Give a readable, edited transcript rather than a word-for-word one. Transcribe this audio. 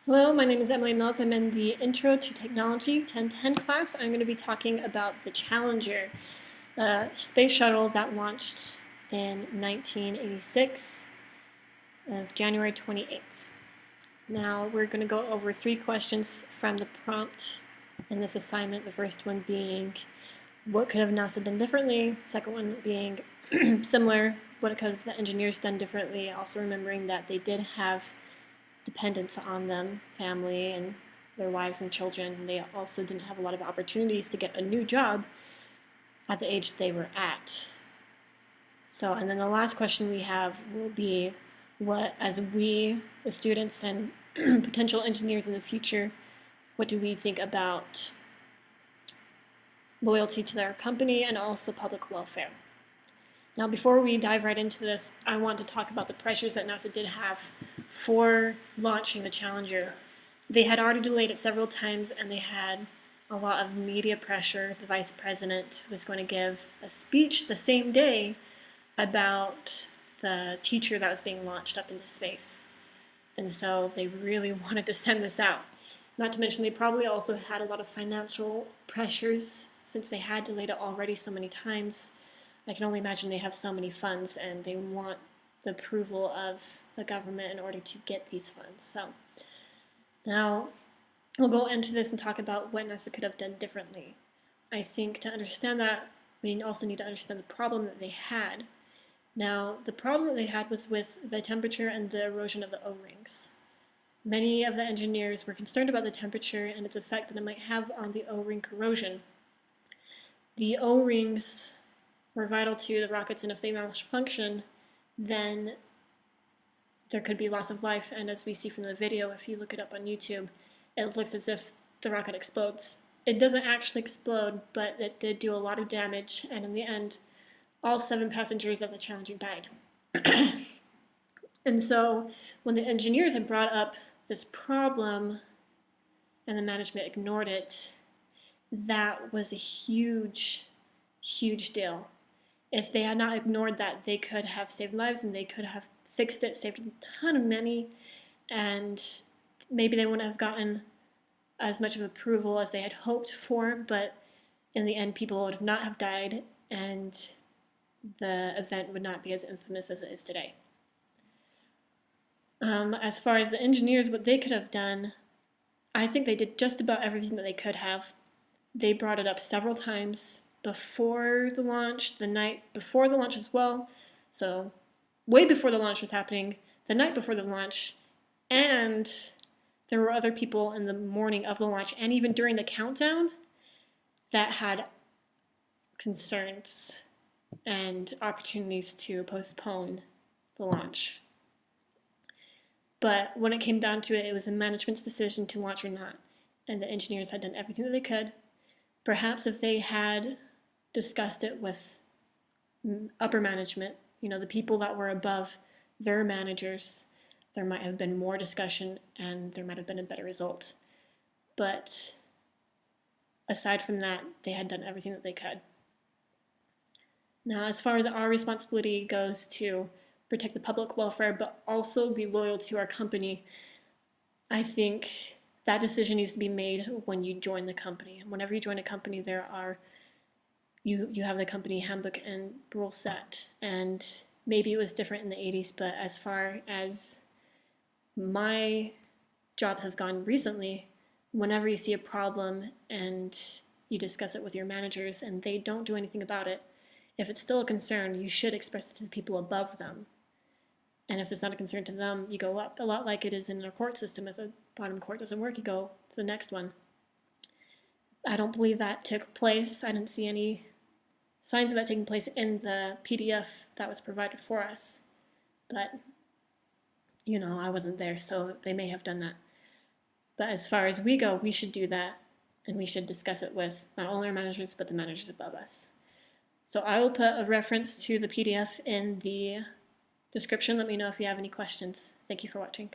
Hello, my name is Emily Mills. I'm in the Intro to Technology 1010 class. I'm going to be talking about the Challenger, space shuttle that launched in 1986 of January 28th. Now we're going to go over 3 questions from the prompt in this assignment. The first one being, what could have NASA done differently? Second one being similar, what could have the engineers done differently? Also remembering that they did have dependents on them, family and their wives and children. They also didn't have a lot of opportunities to get a new job at the age they were at. So, and then the last question we have will be, what, as we, the students and potential engineers in the future, what do we think about loyalty to their company and also public welfare? Now, before we dive right into this, I want to talk about the pressures that NASA did have for launching the Challenger. They had already delayed it several times, and they had a lot of media pressure. The vice president was going to give a speech the same day about the teacher that was being launched up into space. And so they really wanted to send this out. Not to mention, they probably also had a lot of financial pressures since they had delayed it already so many times. I can only imagine they have so many funds and they want the approval of the government in order to get these funds. So now we'll go into this and talk about what NASA could have done differently. I think to understand that, we also need to understand the problem that they had. Now, the problem that they had was with the temperature and the erosion of the O-rings. Many of the engineers were concerned about the temperature and its effect that it might have on the O-ring corrosion. The O-rings were vital to the rockets, and if they malfunction, then there could be loss of life. And as we see from the video, if you look it up on YouTube, it looks as if the rocket explodes. It doesn't actually explode, but it did do a lot of damage, and in the end, all 7 passengers of the Challenger died. And so when the engineers had brought up this problem and the management ignored it, that was a huge, huge deal. If they had not ignored that, they could have saved lives and they could have fixed it, saved a ton of money, and maybe they wouldn't have gotten as much of approval as they had hoped for, but in the end, people would not have died, and the event would not be as infamous as it is today. As far as the engineers, what they could have done, I think they did just about everything that they could have. They brought it up several times before the launch, the night before the launch as well. So way before the launch was happening, the night before the launch, and there were other people in the morning of the launch and even during the countdown that had concerns and opportunities to postpone the launch. But when it came down to it, it was a management's decision to launch or not, and the engineers had done everything that they could. Perhaps if they had discussed it with upper management, the people that were above their managers, there might have been more discussion and there might have been a better result. But aside from that, they had done everything that they could. Now, as far as our responsibility goes to protect the public welfare, but also be loyal to our company, I think that decision needs to be made when you join the company. Whenever you join a company, you have the company handbook and rule set. And maybe it was different in the 80s, but as far as my jobs have gone recently, whenever you see a problem and you discuss it with your managers and they don't do anything about it, if it's still a concern, you should express it to the people above them. And if it's not a concern to them, you go up, a lot like it is in our court system. If the bottom court doesn't work, you go to the next one. I don't believe that took place. I didn't see any signs of that taking place in the PDF that was provided for us. But, I wasn't there, so they may have done that. But as far as we go, we should do that, and we should discuss it with not only our managers, but the managers above us. So I will put a reference to the PDF in the description. Let me know if you have any questions. Thank you for watching.